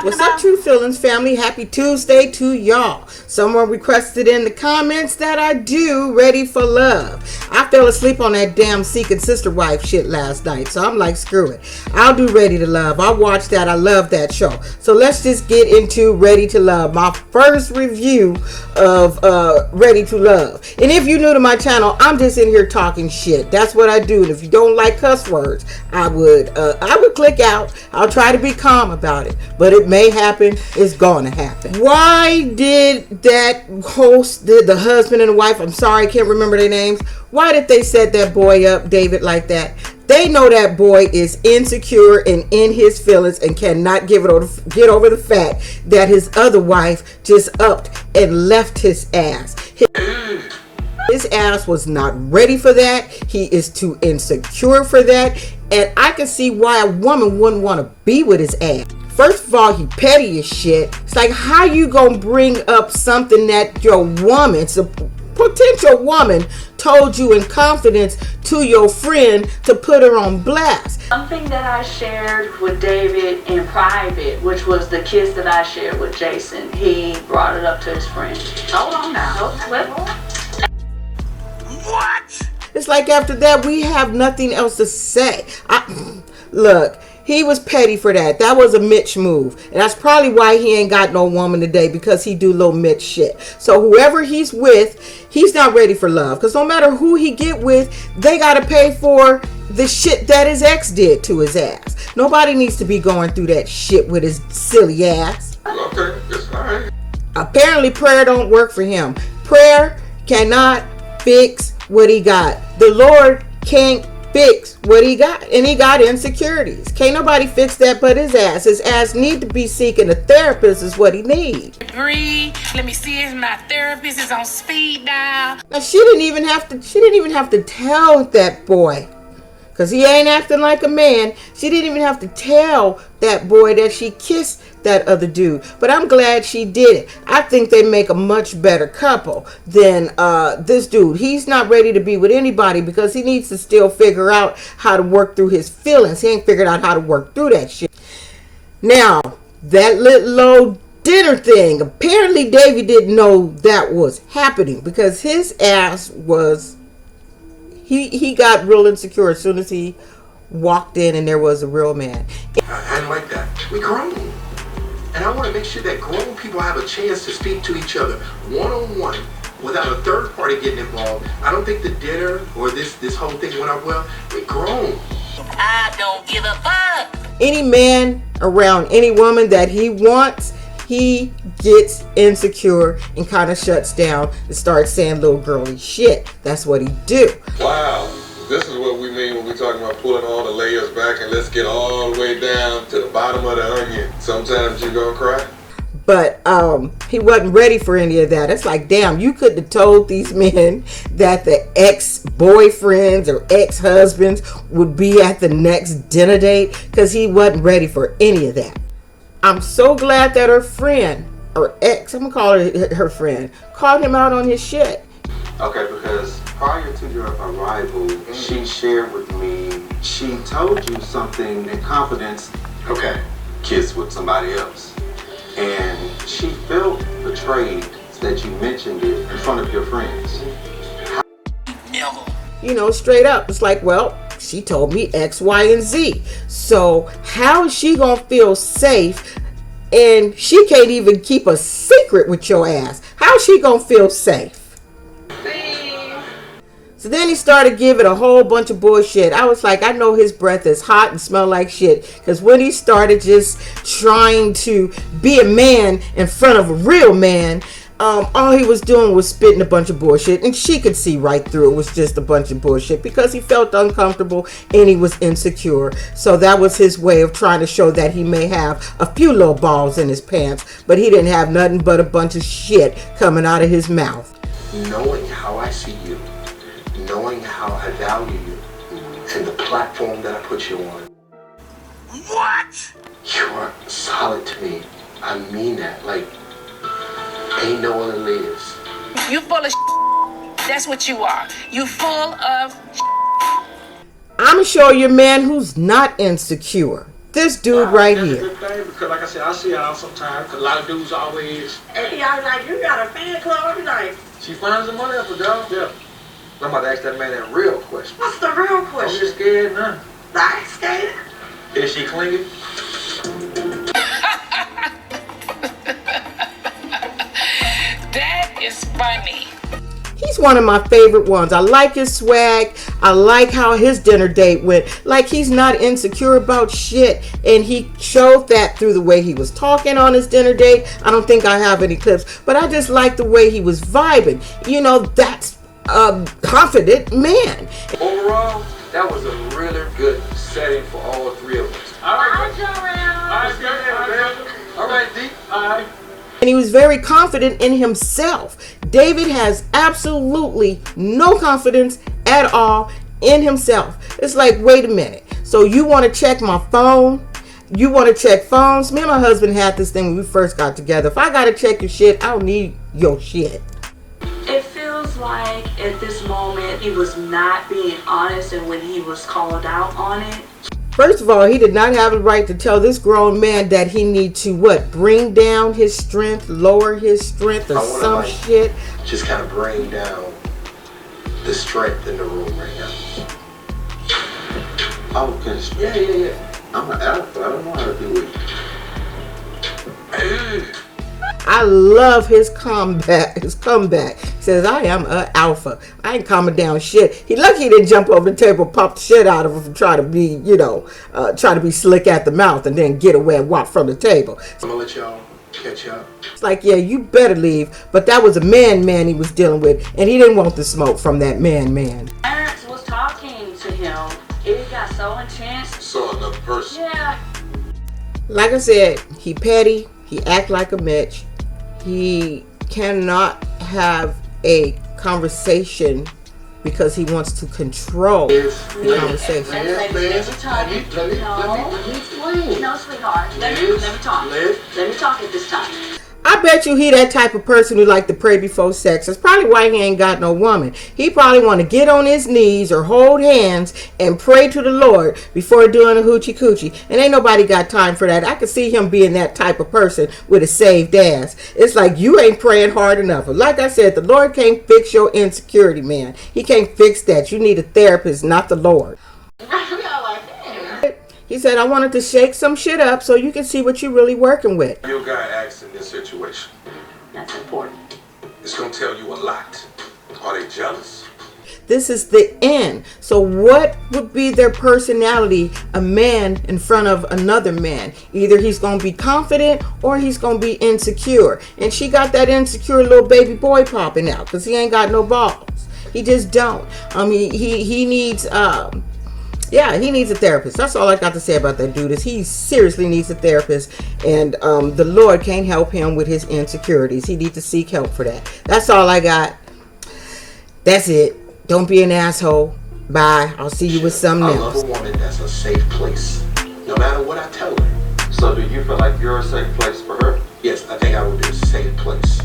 What's up, True Feelings family? Happy Tuesday to y'all. Someone requested in the comments that I do Ready for Love. I fell asleep on that damn Seeking Sister Wife shit last night, so I'm like, screw it. I'll do Ready to Love. I watched that. I love that show. So let's just get into Ready to Love, my first review of Ready to Love. And if you're new to my channel, I'm just in here talking shit. That's what I do. And if you don't like cuss words, I would click out. I'll try to be calm about it, but it may happen. It's gonna happen. Why did that host, the husband and the wife, I'm sorry, I can't remember their names, why did they set that boy up, David, like that? They know that boy is insecure and in his feelings and cannot get over the fact that his other wife just upped and left his ass. His ass was not ready for that. He is too insecure for that. And I can see why a woman wouldn't want to be with his ass. First of all, he petty as shit. It's like, how you gonna bring up something that your woman, a potential woman, told you in confidence to your friend to put her on blast? Something that I shared with David in private, which was the kiss that I shared with Jason, he brought it up to his friend. Hold on now. What? It's like after that, we have nothing else to say. Look, he was petty for that. That was a Mitch move. And that's probably why he ain't got no woman today, because he do little Mitch shit. So whoever he's with, he's not ready for love. Because no matter who he get with, they got to pay for the shit that his ex did to his ass. Nobody needs to be going through that shit with his silly ass. Okay, it's fine. Apparently prayer don't work for him. Prayer cannot fix what he got. The Lord can't fix what he got, and he got insecurities. Can't nobody fix that but his ass. His ass need to be seeking a therapist is what he needs. Breathe. Let me see if my therapist is on speed dial. Now she didn't even have to tell that boy, because he ain't acting like a man. She didn't even have to tell that boy that she kissed that other dude. But I'm glad she did it. I think they make a much better couple than this dude. He's not ready to be with anybody because he needs to still figure out how to work through his feelings. He ain't figured out how to work through that shit. Now, that little old dinner thing, apparently David didn't know that was happening, because his ass was... He got real insecure as soon as he walked in and there was a real man. I didn't like that. We grown. And I want to make sure that grown people have a chance to speak to each other one-on-one without a third party getting involved. I don't think the dinner or this whole thing went out well. We're grown. I don't give a fuck. Any man around any woman that he wants, he gets insecure and kind of shuts down and starts saying little girly shit. That's what he do. Wow. This is what we mean when we talking about pulling all the layers back and let's get all the way down to the bottom of the onion. Sometimes you're gonna cry. But he wasn't ready for any of that. It's like, damn, you could have told these men that the ex-boyfriends or ex-husbands would be at the next dinner date, because he wasn't ready for any of that. I'm so glad that her friend, or ex, I'm gonna call her friend, called him out on his shit. Okay, because prior to your arrival, she shared with me, she told you something in confidence, okay, kiss with somebody else. And she felt betrayed that you mentioned it in front of your friends. You know, straight up, it's like, well, she told me X, Y, and Z. So how is she gonna feel safe? And she can't even keep a secret with your ass. How's she gonna feel safe? So then he started giving a whole bunch of bullshit. I was like, I know his breath is hot and smell like shit. Because when he started just trying to be a man in front of a real man, all he was doing was spitting a bunch of bullshit, and she could see right through it was just a bunch of bullshit, because he felt uncomfortable and he was insecure. So that was his way of trying to show that he may have a few little balls in his pants, but he didn't have nothing but a bunch of shit coming out of his mouth. Knowing how I see you, knowing how I value you, and the platform that I put you on. What? You are solid to me. I mean that. Like, ain't no other lives. You full of That's what you are. You full of I'm gonna show you a man who's not insecure. this dude right That's a here. good thing because, like I said, I see her out sometimes. Cause a lot of dudes always. Hey, I was like, you got a fan club? I'm like, She finds the money up for dog. Yeah. I'm about to ask that man that real question. what's the real Don't question? get scared, none. I ain't scared. Is she clinging? That is funny. He's one of my favorite ones. I like his swag. I like how his dinner date went. Like, he's not insecure about shit. And he showed that through the way he was talking on his dinner date. I don't think I have any clips, but I just like the way he was vibing. You know, that's a confident man. Overall, that was a really good setting for all three of us. All right, good. All right, D. All right. And he was very confident in himself. David has absolutely no confidence at all in himself. It's like, wait a minute. So you want to check my phone? You want to check phones? Me and my husband had this thing when we first got together. If I got to check your shit, I don't need your shit. It feels like at this moment he was not being honest, and when he was called out on it. First of all, he did not have a right to tell this grown man that he need to what? Bring down his strength, lower his strength, or I wanna, some like, shit. Just kind of bring down the strength in the room right now. Oh, can Yeah. I'm an alpha. I don't know how to do it. I love his comeback. He says, I am an alpha. I ain't calming down shit. He lucky he didn't jump over the table, pop the shit out of him, and try to be, try to be slick at the mouth and then get away and walk from the table. I'm gonna let y'all catch up. It's like, yeah, you better leave. But that was a man he was dealing with, and he didn't want the smoke from that man. Parents was talking to him. It got so intense. Saw another person. Yeah. Like I said, he petty. He act like a Mitch. He cannot have a conversation because he wants to control the conversation. Let me talk. Let me explain. No, sweetheart. Let me talk. Let me talk at this time. I bet you he that type of person who like to pray before sex. That's probably why he ain't got no woman. He probably want to get on his knees or hold hands and pray to the Lord before doing a hoochie coochie. And ain't nobody got time for that. I could see him being that type of person with a saved ass. It's like you ain't praying hard enough. But like I said, the Lord can't fix your insecurity, man. He can't fix that. You need a therapist, not the Lord. He said, I wanted to shake some shit up so you can see what you're really working with. Your guy acts in this situation. That's important. It's gonna tell you a lot. Are they jealous? This is the end. So what would be their personality, a man in front of another man? Either he's going to be confident or he's going to be insecure. And she got that insecure little baby boy popping out because he ain't got no balls. He just don't. He needs... he needs a therapist. That's all I got to say about that dude is he seriously needs a therapist, and the Lord can't help him with his insecurities. He needs to seek help for that. That's all I got. That's it. Don't be an asshole. Bye. I'll see you with something I else. love a woman that's a safe place, no matter what I tell her. So do you feel like you're a safe place for her? Yes, I think I would be a safe place.